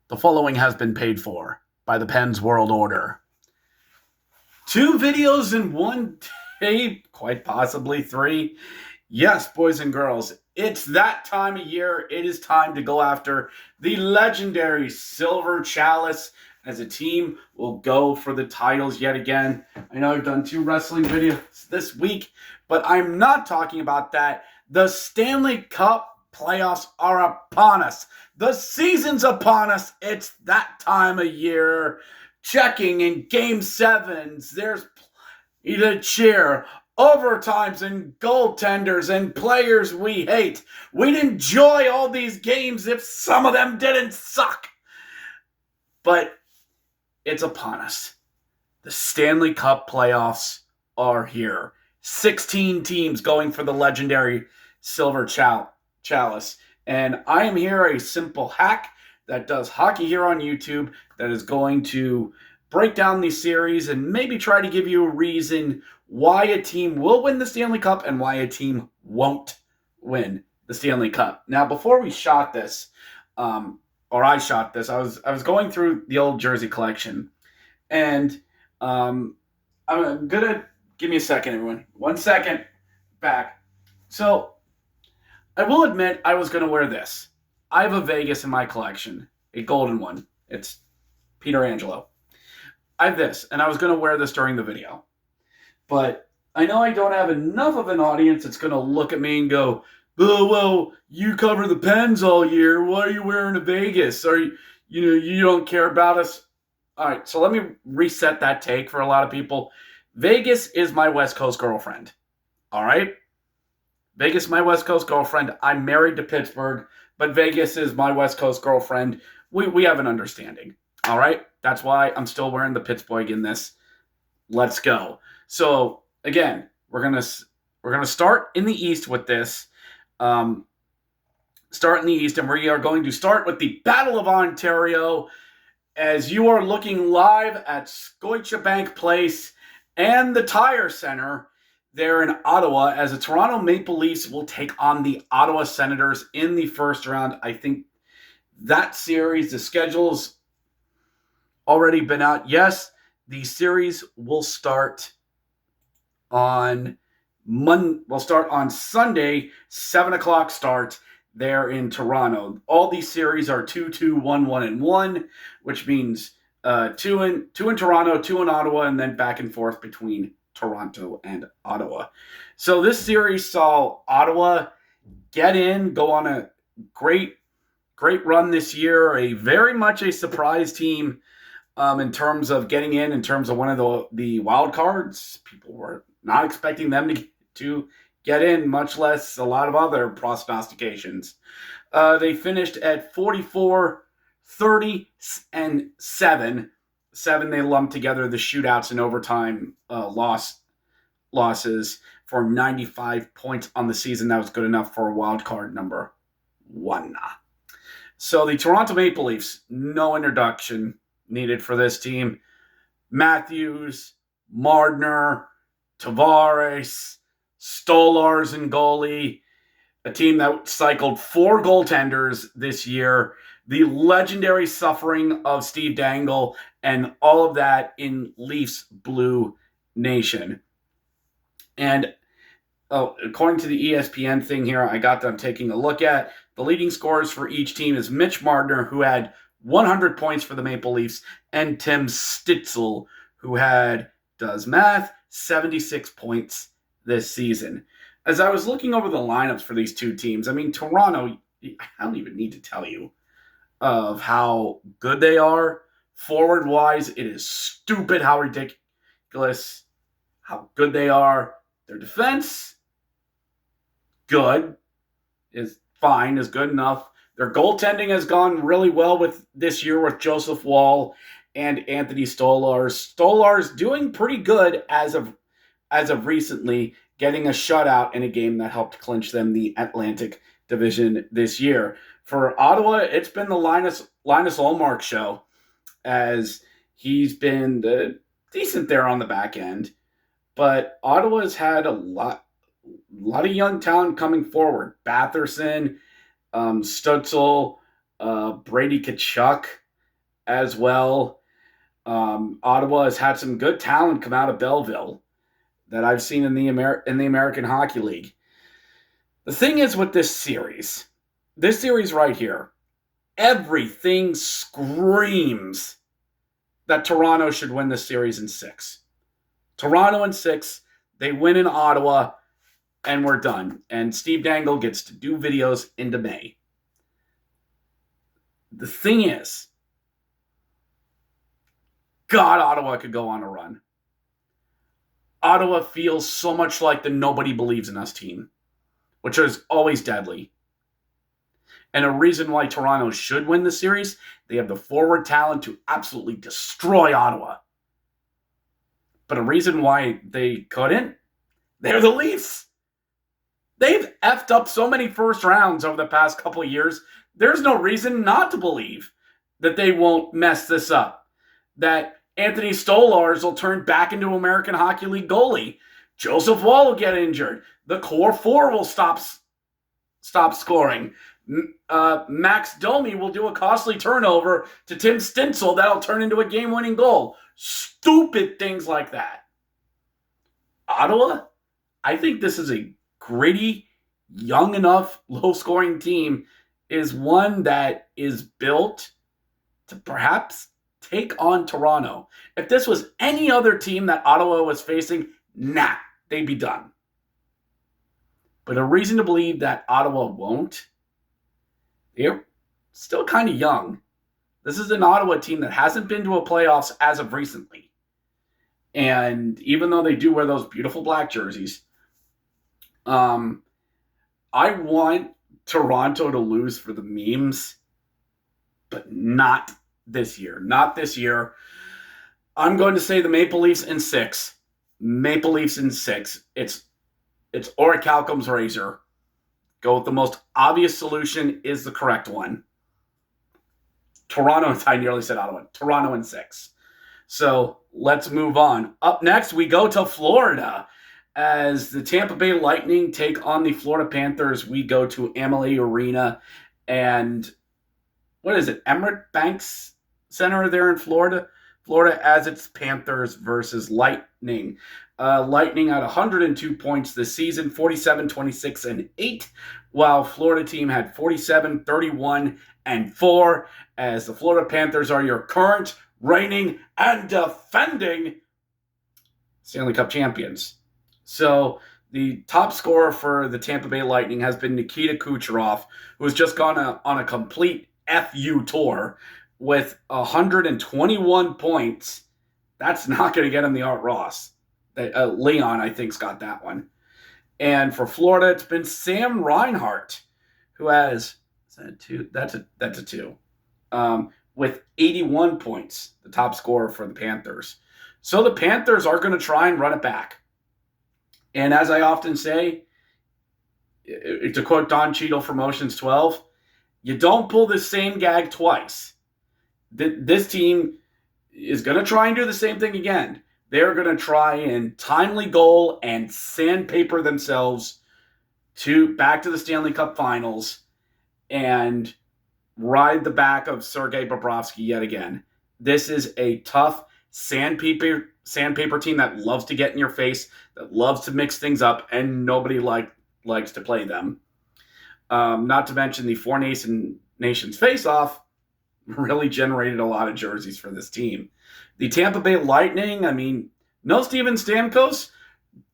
The following has been paid for by the Penn's World Order. 2 videos in one day, quite possibly 3. Yes, boys and girls, it's that time of year. It is time to go after the legendary Silver Chalice as a team will go for the titles yet again. I know I've done 2 wrestling videos this week, but I'm not talking about that. The Stanley Cup Playoffs are upon us. The season's upon us. It's that time of year. Checking in game 7s. There's to cheer. Overtimes and goaltenders and players we hate. We'd enjoy all these games if some of them didn't suck. But it's upon us. The Stanley Cup Playoffs are here. 16 teams going for the legendary Silver Chalice. And I am here, a simple hack that does hockey here on YouTube, that is going to break down these series and maybe try to give you a reason why a team will win the Stanley Cup and why a team won't win the Stanley Cup. Now, before we shot this, or I shot this, I was going through the old jersey collection, and I'm gonna give me a second, everyone. 1 second, back. So I will admit I was gonna wear this. I have a Vegas in my collection, a golden one. It's Peter Angelo. I have this, and I was going to wear this during the video. But I know I don't have enough of an audience that's going to look at me and go, oh, well, you cover the Pens all year. Why are you wearing a Vegas? Or, you don't care about us? All right, so let me reset that take for a lot of people. Vegas is my West Coast girlfriend. All right? Vegas, my West Coast girlfriend. I'm married to Pittsburgh, but Vegas is my West Coast girlfriend. We have an understanding. All right? That's why I'm still wearing the Pittsburgh in this. Let's go. So, again, we're gonna start in the East with this. Start in the East, and we are going to start with the Battle of Ontario as you are looking live at Scotiabank Place and the Tire Center there in Ottawa, as the Toronto Maple Leafs will take on the Ottawa Senators in the first round. I think that series, the schedule's already been out. Yes, the series will start on Sunday, 7 o'clock start there in Toronto. All these series are 2-2, 1-1, and 1, which means 2 in Toronto, 2 in Ottawa, and then back and forth between Toronto and Ottawa. So this series saw Ottawa go on a great run this year, a very much a surprise team in terms of getting in terms of one of the wild cards. People were not expecting them to get in, much less a lot of other prognostications. They finished at 44, 30, and 7. 7, they lumped together the shootouts and overtime losses for 95 points on the season. That was good enough for a wild card number 1. So the Toronto Maple Leafs, no introduction needed for this team. Matthews, Mardner, Tavares, Stolarz in goalie, a team that cycled 4 goaltenders this year, the legendary suffering of Steve Dangle, and all of that in Leafs Blue Nation. And according to the ESPN thing here, I got them taking a look at, the leading scorers for each team is Mitch Marner, who had 100 points for the Maple Leafs, and Tim Stützle, who had, does math, 76 points this season. As I was looking over the lineups for these two teams, I mean, Toronto, I don't even need to tell you of how good they are. Forward-wise, it is stupid how ridiculous how good they are. Their defense, good, is fine, is good enough. Their goaltending has gone really well with this year with Joseph Woll and Anthony Stolarz. Stolarz doing pretty good as of recently, getting a shutout in a game that helped clinch them the Atlantic Division this year. For Ottawa, it's been the Linus Ullmark show, as he's been decent there on the back end. But Ottawa's had a lot of young talent coming forward. Batherson, Stutzel, Brady Tkachuk. as well. Ottawa has had some good talent come out of Belleville that I've seen in the American Hockey League. The thing is with this series right here, everything screams that Toronto should win this series in 6. Toronto in 6, they win in Ottawa, and we're done. And Steve Dangle gets to do videos into May. The thing is, God, Ottawa could go on a run. Ottawa feels so much like the nobody believes in us team, which is always deadly. And a reason why Toronto should win the series, they have the forward talent to absolutely destroy Ottawa. But a reason why they couldn't, they're the Leafs. They've effed up so many first rounds over the past couple of years. There's no reason not to believe that they won't mess this up. That Anthony Stolarz will turn back into American Hockey League goalie. Joseph Woll will get injured. The core 4 will stop scoring. Max Domi will do a costly turnover to Tim Stintzel that'll turn into a game-winning goal. Stupid things like that. Ottawa, I think this is a gritty, young enough, low-scoring team, is one that is built to perhaps take on Toronto. If this was any other team that Ottawa was facing, they'd be done. But a reason to believe that Ottawa won't, they're still kind of young. This is an Ottawa team that hasn't been to a playoffs as of recently. And even though they do wear those beautiful black jerseys, I want Toronto to lose for the memes, but not this year. Not this year. I'm going to say the Maple Leafs in 6. Maple Leafs in 6. It's Orichalcum's razor. Go with the most obvious solution is the correct one. Toronto, I nearly said Ottawa. Toronto in 6. So let's move on. Up next, we go to Florida. As the Tampa Bay Lightning take on the Florida Panthers, we go to Amalie Arena. And what is it? Emirates Banks Center there in Florida? Florida as it's Panthers versus Lightning. Lightning had 102 points this season, 47, 26, and 8, while Florida team had 47, 31, and 4, as the Florida Panthers are your current, reigning, and defending Stanley Cup champions. So the top scorer for the Tampa Bay Lightning has been Nikita Kucherov, who has just gone on a complete FU tour with 121 points. That's not going to get him the Art Ross. Leon, I think, has got that one. And for Florida, it's been Sam Reinhart, who has, is that a 2? That's a 2. With 81 points, the top scorer for the Panthers. So the Panthers are going to try and run it back. And as I often say, to quote Don Cheadle from Ocean's 12, you don't pull the same gag twice. This team is going to try and do the same thing again. They're going to try and timely goal and sandpaper themselves back to the Stanley Cup Finals and ride the back of Sergei Bobrovsky yet again. This is a tough sandpaper team that loves to get in your face, that loves to mix things up, and nobody likes to play them. Not to mention the Four Nations face-off really generated a lot of jerseys for this team. The Tampa Bay Lightning, no Steven Stamkos.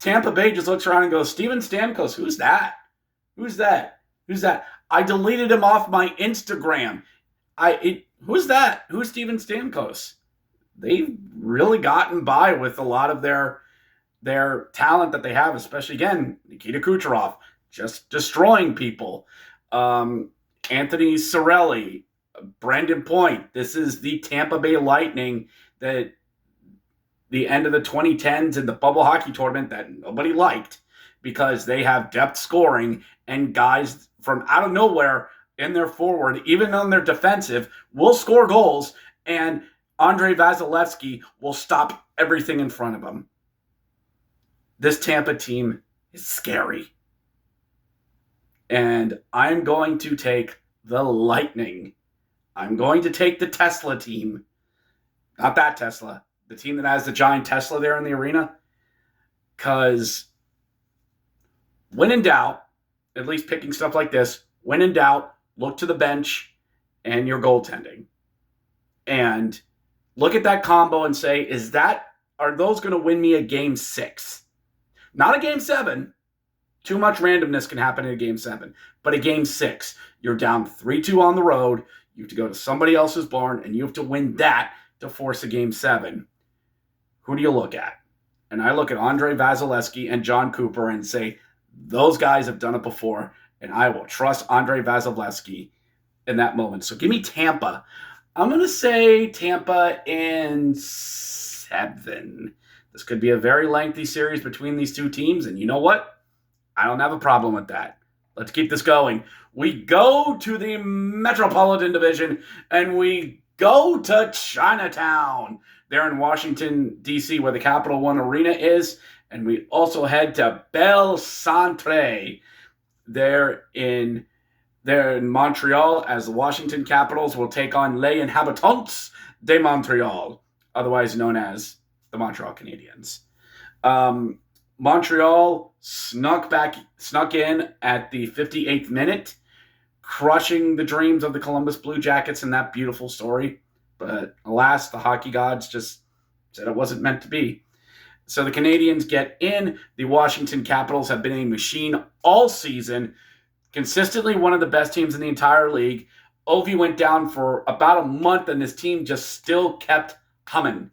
Tampa Bay just looks around and goes, Steven Stamkos, who's that? Who's that? I deleted him off my Instagram. Who's that? Who's Steven Stamkos? They've really gotten by with a lot of their talent that they have, especially, again, Nikita Kucherov, just destroying people. Anthony Cirelli, Brandon Point. This is the Tampa Bay Lightning that the end of the 2010s in the bubble hockey tournament that nobody liked because they have depth scoring and guys from out of nowhere in their forward, even on their defensive, will score goals, and Andrei Vasilevsky will stop everything in front of him. This Tampa team is scary. And I'm going to take the Lightning I'm going to take the Tesla team. Not that Tesla. The team that has the giant Tesla there in the arena. Because when in doubt, at least picking stuff like this, when in doubt, look to the bench and your goaltending. And look at that combo and say, are those going to win me a game 6? Not a game 7. Too much randomness can happen in a game 7. But a game 6, you're down 3-2 on the road. You have to go to somebody else's barn, and you have to win that to force a game 7. Who do you look at? And I look at Andrei Vasilevsky and John Cooper and say, those guys have done it before, and I will trust Andrei Vasilevsky in that moment. So give me Tampa. I'm going to say Tampa in 7. This could be a very lengthy series between these two teams, and you know what? I don't have a problem with that. Let's keep this going. We go to the Metropolitan Division, and we go to Chinatown. There in Washington, D.C., where the Capital One Arena is, and we also head to Belle Centre there in Montreal, as the Washington Capitals will take on Les Inhabitants de Montreal, otherwise known as the Montreal Canadiens. Montreal snuck in at the 58th minute, crushing the dreams of the Columbus Blue Jackets in that beautiful story. But alas, the hockey gods just said it wasn't meant to be. So the Canadiens get in. The Washington Capitals have been a machine all season, consistently one of the best teams in the entire league. Ovi went down for about a month, and this team just still kept coming.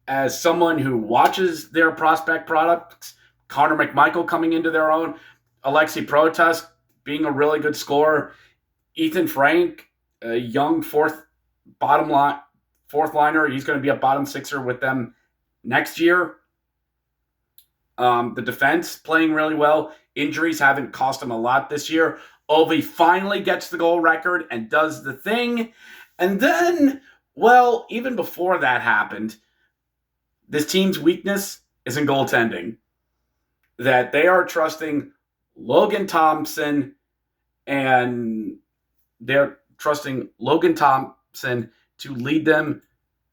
As someone who watches their prospect products, Connor McMichael coming into their own, Alexei Protas being a really good scorer, Ethan Frank, a young fourth liner, he's going to be a bottom sixer with them next year. The defense playing really well. Injuries haven't cost him a lot this year. Ovi finally gets the goal record and does the thing. And then, well, even before that happened, this team's weakness is in goaltending. That they are trusting Logan Thompson, and they're trusting Logan Thompson to lead them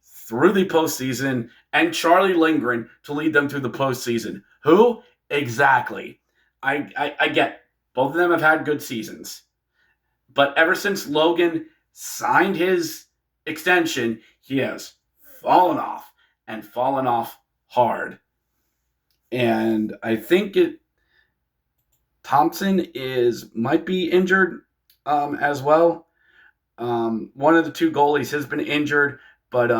through the postseason, and Charlie Lindgren to lead them through the postseason. Who? Exactly. I get both of them have had good seasons. But ever since Logan signed his extension, he has fallen off, and fallen off hard. And I think Thompson might be injured as well. One of the two goalies has been injured, but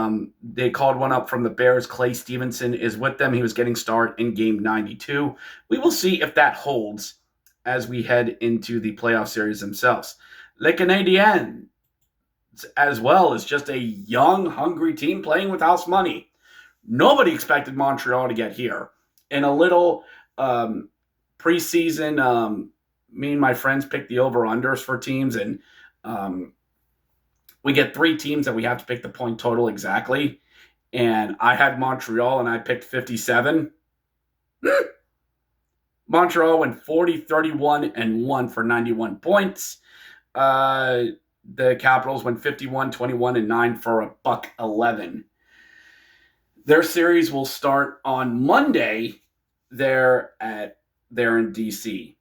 they called one up from the Bears. Clay Stevenson is with them. He was getting started in game 92. We will see if that holds as we head into the playoff series themselves. Les Canadiens, as well, is just a young, hungry team playing with house money. Nobody expected Montreal to get here. In a little preseason, me and my friends picked the over-unders for teams, and we get 3 teams that we have to pick the point total exactly. And I had Montreal, and I picked 57. Montreal went 40-31-1 for 91 points. The Capitals went 51-21-9 for $111. Their series will start on Monday there in D.C.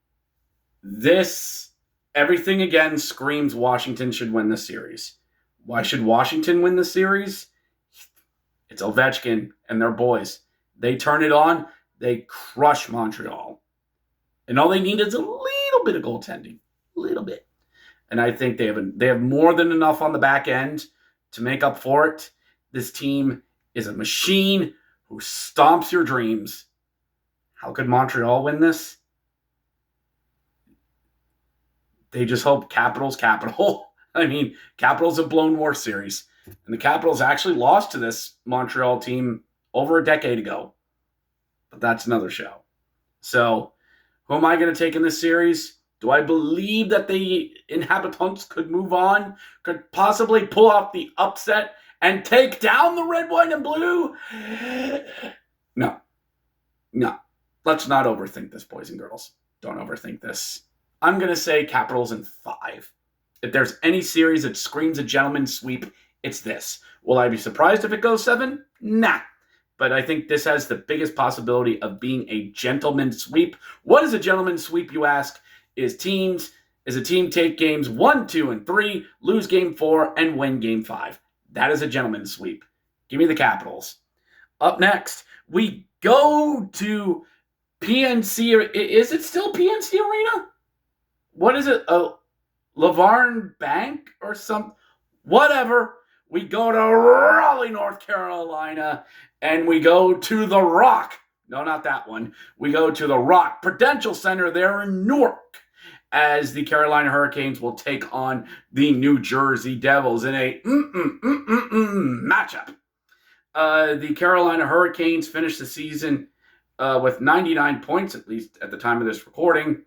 Everything again screams Washington should win the series. Why should Washington win the series? It's Ovechkin and their boys. They turn it on. They crush Montreal. And all they need is a little bit of goaltending. A little bit. And I think they have more than enough on the back end to make up for it. This team is a machine who stomps your dreams. How could Montreal win this? They just hope Capitals capital. I mean, Capitals have blown more series. And the Capitals actually lost to this Montreal team over a decade ago. But that's another show. So, who am I going to take in this series? Do I believe that the Inhabitants could move on? Could possibly pull off the upset and take down the red, white, and blue? No. Let's not overthink this, boys and girls. Don't overthink this. I'm going to say Capitals in 5. If there's any series that screams a gentleman's sweep, it's this. Will I be surprised if it goes 7? Nah. But I think this has the biggest possibility of being a gentleman's sweep. What is a gentleman's sweep, you ask? Is a team take games 1, 2, and 3, lose game 4, and win game 5. That is a gentleman's sweep. Give me the Capitals. Up next, we go to PNC. Is it still PNC Arena? What is it? A Lavarn Bank or something? Whatever. We go to Raleigh, North Carolina, and we go to the Rock. No, not that one. We go to the Rock Prudential Center there in Newark, as the Carolina Hurricanes will take on the New Jersey Devils in a matchup. The Carolina Hurricanes finished the season with 99 points, at least at the time of this recording.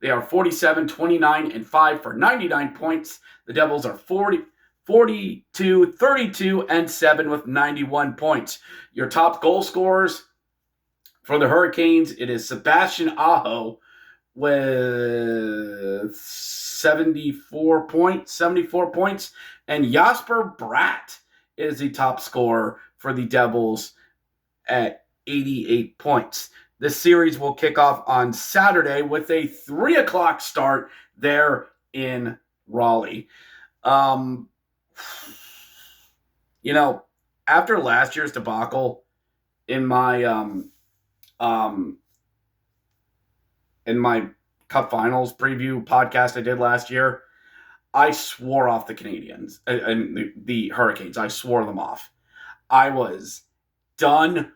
They are 47, 29, and 5 for 99 points. The Devils are 42, 32, and 7 with 91 points. Your top goal scorers for the Hurricanes, it is Sebastian Aho with 74 points, and Jasper Bratt is the top scorer for the Devils at 88 points. This series will kick off on Saturday with a 3 o'clock start there in Raleigh. After last year's debacle in my Cup Finals preview podcast I did last year, I swore off the Canadians and the Hurricanes. I swore them off. I was done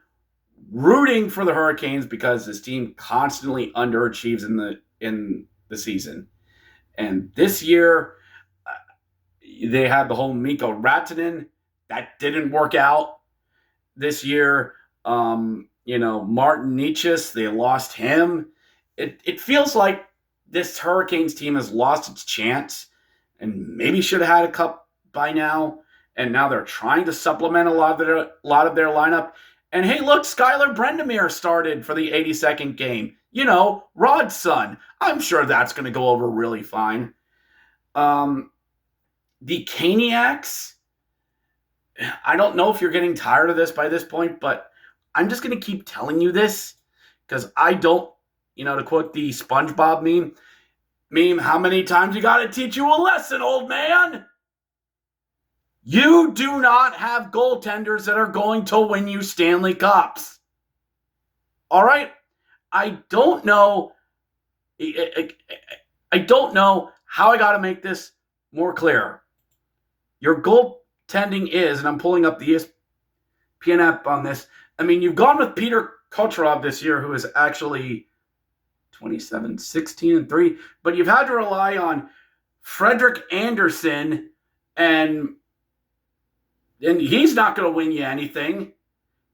rooting for the Hurricanes because this team constantly underachieves in the season. And this year, they had the whole Mikko Rantanen. That didn't work out this year. Martin Necas, they lost him. It feels like this Hurricanes team has lost its chance and maybe should have had a cup by now. And now they're trying to supplement a lot of their lineup. And hey, look, Skylar Brendamere started for the 82nd game. Rod's son. I'm sure that's going to go over really fine. The Caniacs, I don't know if you're getting tired of this by this point, but I'm just going to keep telling you this because I don't, to quote the SpongeBob meme, how many times you got to teach you a lesson, old man? You do not have goaltenders that are going to win you Stanley Cups. All right? I don't know how I got to make this more clear. Your goaltending is, and I'm pulling up the ESPN app on this, you've gone with Peter Kucherov this year, who is actually 27, 16, and 3, but you've had to rely on Frederick Anderson, and he's not going to win you anything.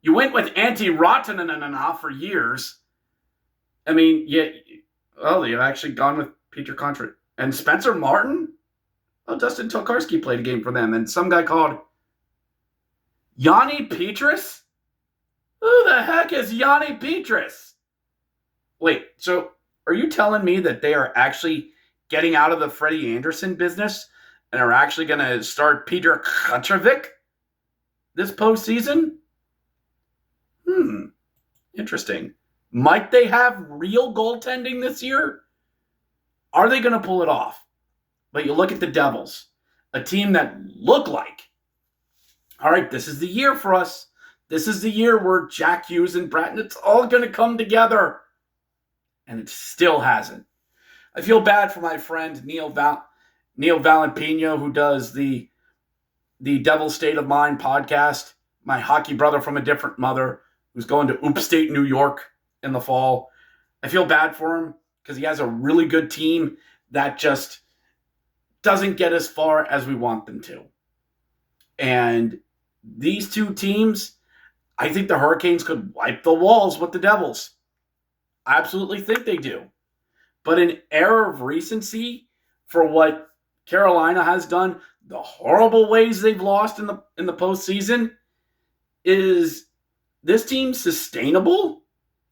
You went with Antti Rautanen for years. You've actually gone with Peter Kucherov. And Spencer Martin? Oh, Dustin Tokarski played a game for them. And some guy called Yanni Petrus? Who the heck is Yanni Petrus? Wait, so are you telling me that they are actually getting out of the Freddie Anderson business and are actually going to start Peter Kucherov this postseason? Interesting. Might they have real goaltending this year? Are they going to pull it off? But you look at the Devils, a team that look like, all right, this is the year for us. This is the year where Jack Hughes and Bratton, it's all going to come together. And it still hasn't. I feel bad for my friend Neil Valentino, who does the Devil State of Mind podcast, my hockey brother from a different mother, who's going to upstate New York in the fall. I feel bad for him because he has a really good team that just doesn't get as far as we want them to. And these two teams, I think the Hurricanes could wipe the walls with the Devils. I absolutely think they do. But in era of recency for what Carolina has done, the horrible ways they've lost in the postseason, is this team sustainable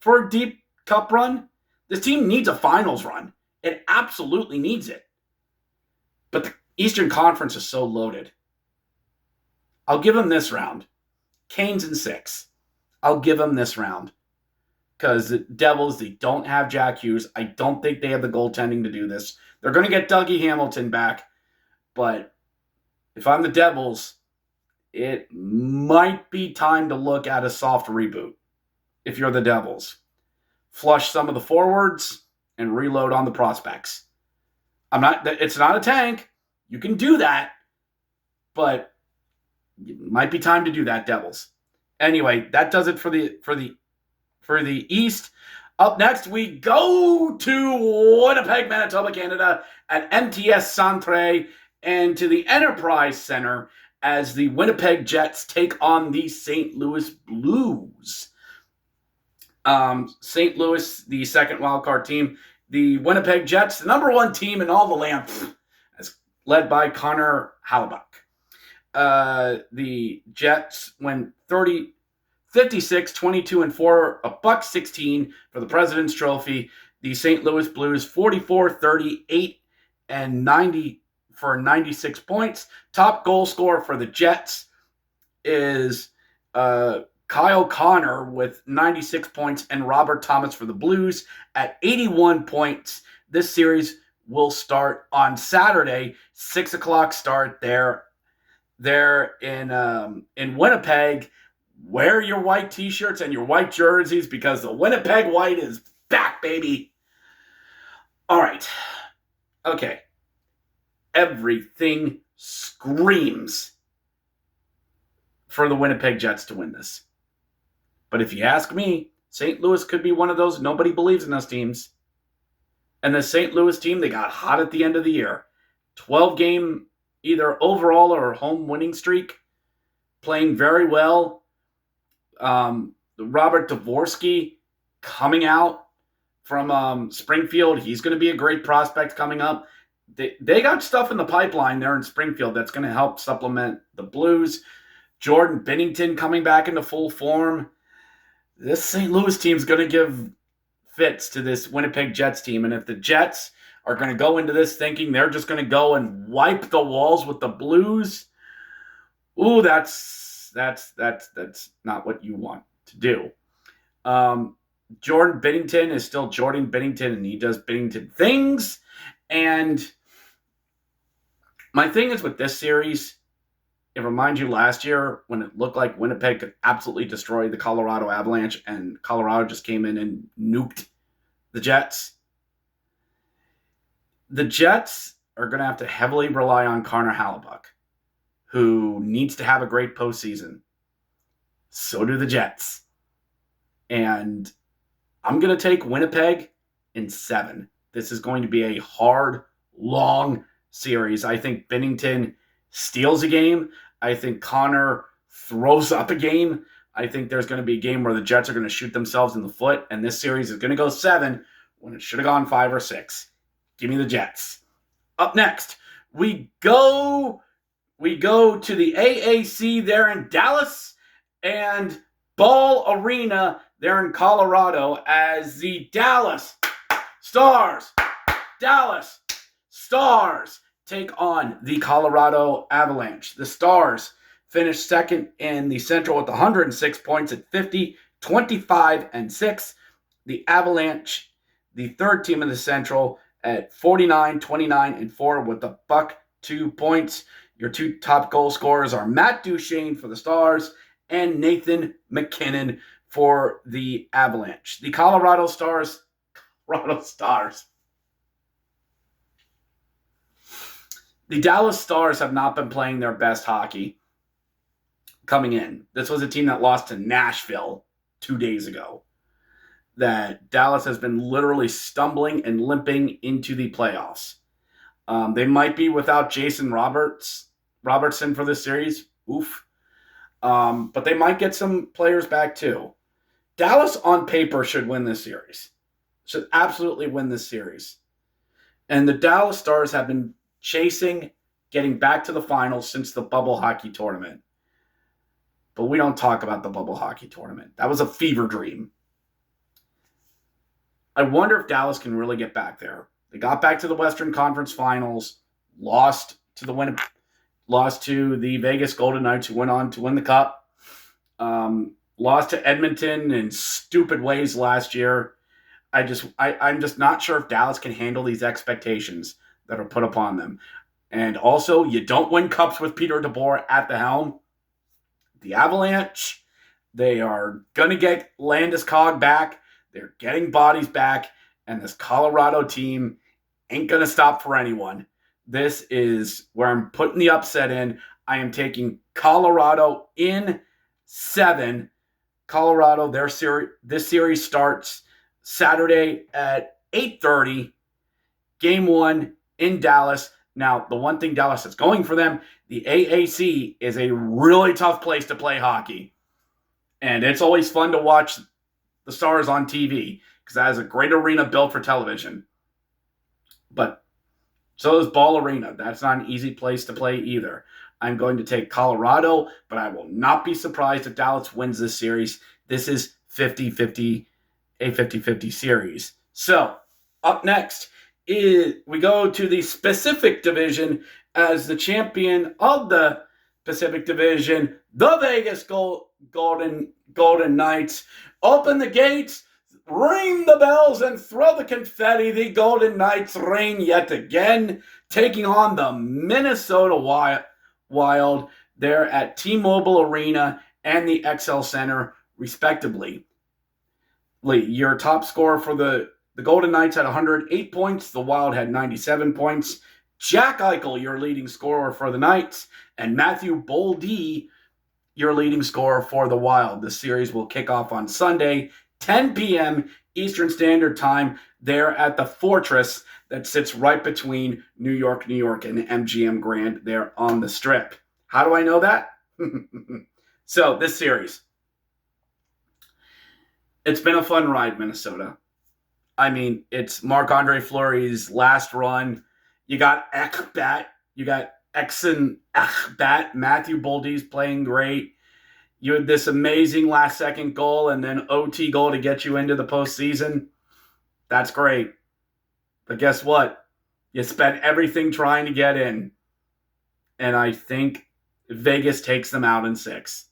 for a deep cup run? This team needs a finals run. It absolutely needs it. But Eastern Conference is so loaded. I'll give them this round. Canes in 6. I'll give them this round. Because the Devils, they don't have Jack Hughes. I don't think they have the goaltending to do this. They're going to get Dougie Hamilton back. But if I'm the Devils, it might be time to look at a soft reboot. If you're the Devils, flush some of the forwards and reload on the prospects. It's not a tank. You can do that. But it might be time to do that, Devils. Anyway, that does it for the East. Up next, we go to Winnipeg, Manitoba, Canada at MTS Centre and to the Enterprise Center as the Winnipeg Jets take on the St. Louis Blues. St. Louis, the second wildcard team. The Winnipeg Jets, the number one team in all the land, as led by Connor Hellebuyck. The Jets went 56, 22, and 4, $1.16 for the President's Trophy. The St. Louis Blues, 44, 38, and 90 for 96 points. Top goal scorer for the Jets is Kyle Connor with 96 points and Robert Thomas for the Blues at 81 points. This series will start on Saturday, 6 o'clock start there in Winnipeg. Wear your white t-shirts and your white jerseys because the Winnipeg White is back, baby. All right. Okay. Everything screams for the Winnipeg Jets to win this. But if you ask me, St. Louis could be one of those nobody believes in those teams. And the St. Louis team, they got hot at the end of the year. 12-game either overall or home winning streak. Playing very well. Robert Dvorsky coming out from Springfield. He's going to be a great prospect coming up. They got stuff in the pipeline there in Springfield that's going to help supplement the Blues. Jordan Binnington coming back into full form. This St. Louis team is going to give fits to this Winnipeg Jets team. And if the Jets are going to go into this thinking they're just going to go and wipe the walls with the Blues, ooh, that's not what you want to do. Jordan Binnington is still Jordan Binnington, and he does Binnington things. And my thing is with this series, it reminds you last year when it looked like Winnipeg could absolutely destroy the Colorado Avalanche, and Colorado just came in and nuked the Jets. The Jets are going to have to heavily rely on Connor Hellebuyck, who needs to have a great postseason. So do the Jets. And I'm going to take Winnipeg in 7. This is going to be a hard, long series. I think Binnington steals a game. I think Connor throws up a game. I think there's going to be a game where the Jets are going to shoot themselves in the foot, and this series is going to go 7 when it should have gone 5 or 6. Give me the Jets. Up next, we go to the AAC there in Dallas and Ball Arena there in Colorado as the Dallas Stars take on the Colorado Avalanche. The Stars finished second in the Central with 106 points at 50, 25, and 6. The Avalanche, the third team in the Central, at 49, 29, and 4 with a $2 points. Your two top goal scorers are Matt Duchene for the Stars and Nathan McKinnon for the Avalanche. The Colorado Stars. The Dallas Stars have not been playing their best hockey coming in. This was a team that lost to Nashville 2 days ago. That Dallas has been literally stumbling and limping into the playoffs. They might be without Jason Robertson for this series. Oof. But they might get some players back too. Dallas on paper should win this series. Should absolutely win this series. And the Dallas Stars have been chasing getting back to the finals since the bubble hockey tournament. But we don't talk about the bubble hockey tournament. That was a fever dream. I wonder if Dallas can really get back there. They got back to the Western Conference Finals, lost to lost to the Vegas Golden Knights, who went on to win the Cup. Lost to Edmonton in stupid ways last year. I'm just not sure if Dallas can handle these expectations that are put upon them. And also, you don't win cups with Peter DeBoer at the helm. The Avalanche, they are going to get Landeskog back. They're getting bodies back. And this Colorado team ain't going to stop for anyone. This is where I'm putting the upset in. I am taking Colorado in 7. Colorado, this series starts Saturday at 8:30. Game 1 in Dallas. Now, the one thing Dallas is going for them, the AAC is a really tough place to play hockey. And it's always fun to watch the Stars on TV because that is a great arena built for television. But so is Ball Arena. That's not an easy place to play either. I'm going to take Colorado, but I will not be surprised if Dallas wins this series. This is 50-50, a 50-50 series. So, up next is we go to the Pacific Division as the champion of the Pacific Division, the Vegas Golden Knights. Open the gates, ring the bells, and throw the confetti. The Golden Knights reign yet again, taking on the Minnesota Wild. They're at T-Mobile Arena and the XL Center, respectively. Your top scorer for the Golden Knights had 108 points. The Wild had 97 points. Jack Eichel, your leading scorer for the Knights, and Matthew Boldy, your leading scorer for the Wild. The series will kick off on Sunday, 10 p.m. Eastern Standard Time, there at the Fortress that sits right between New York, and MGM Grand there on the Strip. How do I know that? So, this series. It's been a fun ride, Minnesota. I mean, it's Marc-Andre Fleury's last run. You got Ekbat. You got Exon Ekbat. Matthew Boldy's playing great. You had this amazing last-second goal and then OT goal to get you into the postseason. That's great. But guess what? You spent everything trying to get in. And I think Vegas takes them out in 6.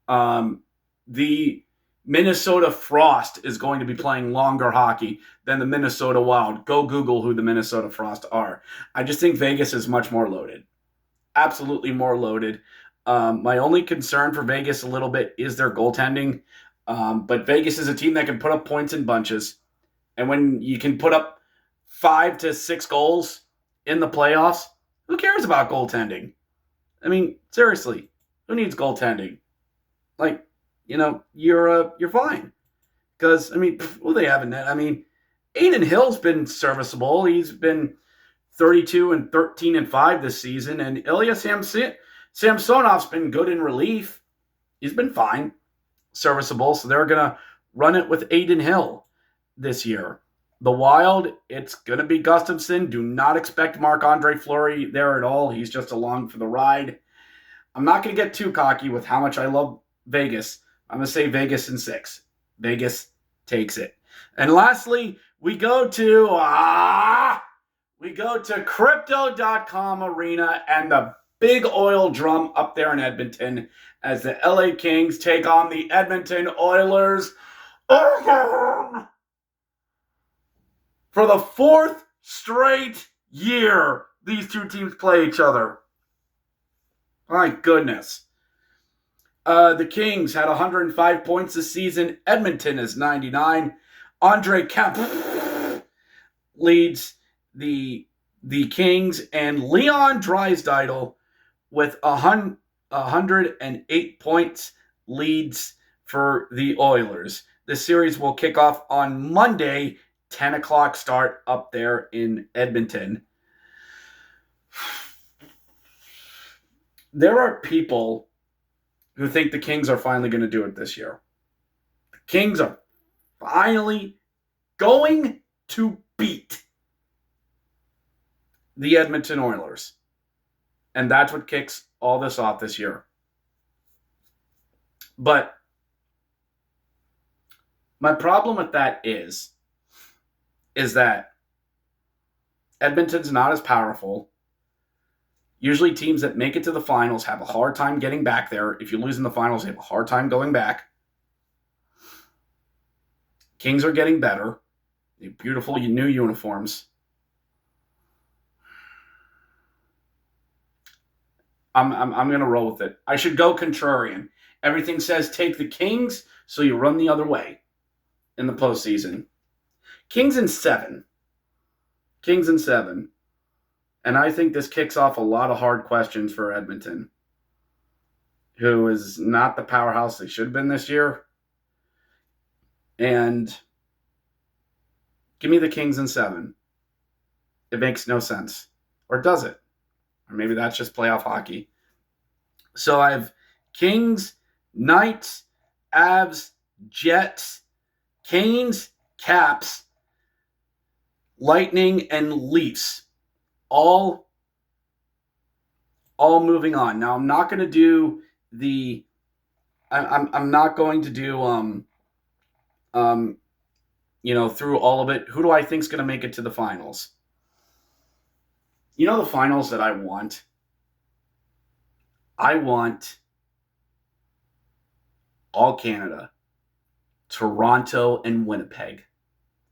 The Minnesota Frost is going to be playing longer hockey than the Minnesota Wild. Go Google who the Minnesota Frost are. I just think Vegas is much more loaded. Absolutely more loaded. My only concern for Vegas a little bit is their goaltending. But Vegas is a team that can put up points in bunches. And when you can put up 5 to 6 goals in the playoffs, who cares about goaltending? I mean, seriously, who needs goaltending? Like, you're fine. Because, I mean, who they have in net? I mean, Adin Hill's been serviceable. He's been 32-13-5 this season. And Ilya Samsonov's been good in relief. He's been fine. Serviceable. So they're going to run it with Adin Hill this year. The Wild, it's going to be Gustafsson. Do not expect Marc-Andre Fleury there at all. He's just along for the ride. I'm not going to get too cocky with how much I love Vegas. I'm going to say Vegas in 6. Vegas takes it. And lastly, we go to Crypto.com Arena and the big oil drum up there in Edmonton as the LA Kings take on the Edmonton Oilers again. For the 4th straight year, these two teams play each other. My goodness. The Kings had 105 points this season. Edmonton is 99. Andre Kemp leads the Kings, and Leon Draisaitl with 108 points leads for the Oilers. The series will kick off on Monday, 10 o'clock start up there in Edmonton. There are people who think the Kings are finally going to do it this year. The Kings are finally going to beat the Edmonton Oilers. And that's what kicks all this off this year. But my problem with that is that Edmonton's not as powerful. Usually teams that make it to the finals have a hard time getting back there. If you lose in the finals, they have a hard time going back. Kings are getting better. They have beautiful new uniforms. I'm going to roll with it. I should go contrarian. Everything says take the Kings, so you run the other way in the postseason. Kings in 7. Kings in 7. And I think this kicks off a lot of hard questions for Edmonton, who is not the powerhouse they should have been this year. And give me the Kings in 7. It makes no sense. Or does it? Or maybe that's just playoff hockey. So I have Kings, Knights, Avs, Jets, Canes, Caps, Lightning, and Leafs. All moving on. Now I'm not going to do the. I'm not going to do through all of it. Who do I think is going to make it to the finals? You know the finals that I want? I want all Canada, Toronto, and Winnipeg.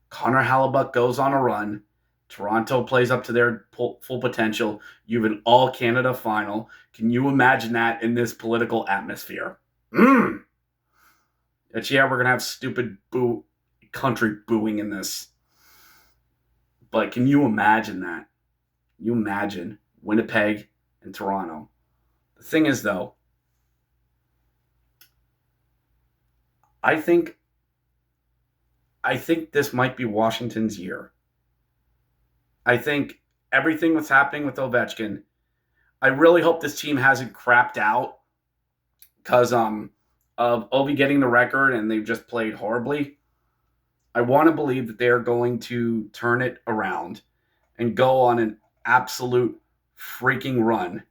Connor Hellebuyck goes on a run. Toronto plays up to their full potential. You have an all-Canada final. Can you imagine that in this political atmosphere? But yeah, we're going to have stupid country booing in this. But can you imagine that? You imagine Winnipeg and Toronto. The thing is, though, I think this might be Washington's year. I think everything that's happening with Ovechkin, I really hope this team hasn't crapped out because of Ovi getting the record and they've just played horribly. I want to believe that they're going to turn it around and go on an absolute freaking run.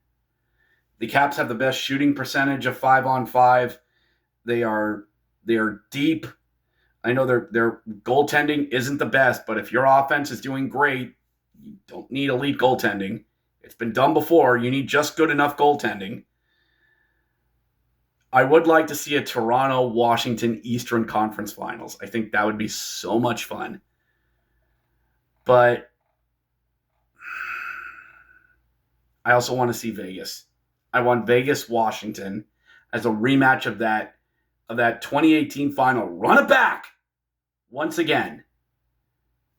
The Caps have the best shooting percentage of 5-on-5. They are deep. I know their goaltending isn't the best, but if your offense is doing great, you don't need elite goaltending. It's been done before. You need just good enough goaltending. I would like to see a Toronto-Washington Eastern Conference Finals. I think that would be so much fun. But I also want to see Vegas. I want Vegas-Washington as a rematch of that 2018 final. Run it back once again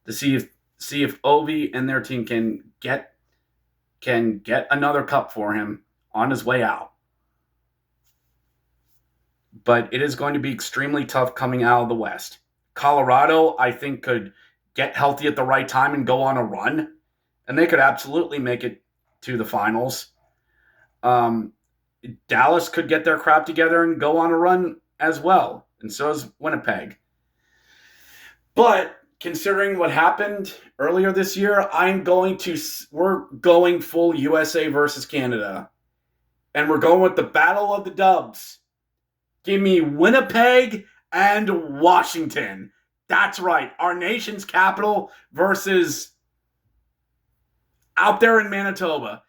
to see if Ovi and their team can get another cup for him on his way out. But it is going to be extremely tough coming out of the West. Colorado, I think, could get healthy at the right time and go on a run, and they could absolutely make it to the finals. Dallas could get their crap together and go on a run as well, and so is Winnipeg. But considering what happened earlier this year, we're going full USA versus Canada. And we're going with the Battle of the Dubs. Give me Winnipeg and Washington. That's right. Our nation's capital versus out there in Manitoba.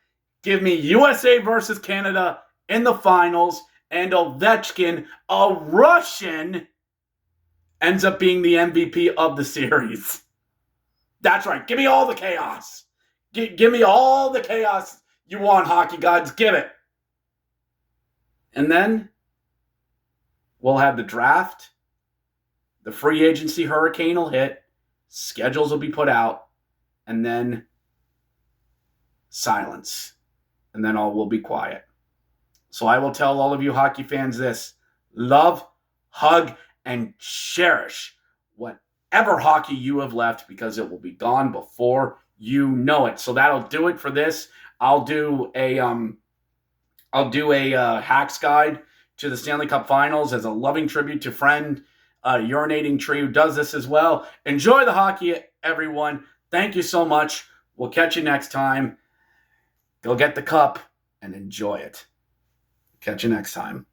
Give me USA versus Canada in the finals. And Ovechkin, a Russian, ends up being the MVP of the series. That's right. Give me all the chaos. Give me all the chaos you want, hockey gods. Give it. And then we'll have the draft. The free agency hurricane will hit. Schedules will be put out. And then silence. And then all will be quiet. So I will tell all of you hockey fans this. Love, hug, and cherish whatever hockey you have left because it will be gone before you know it. So that'll do it for this. I'll do a hacks guide to the Stanley Cup Finals as a loving tribute to friend Urinating Tree who does this as well. Enjoy the hockey, everyone. Thank you so much. We'll catch you next time. Go get the cup and enjoy it. Catch you next time.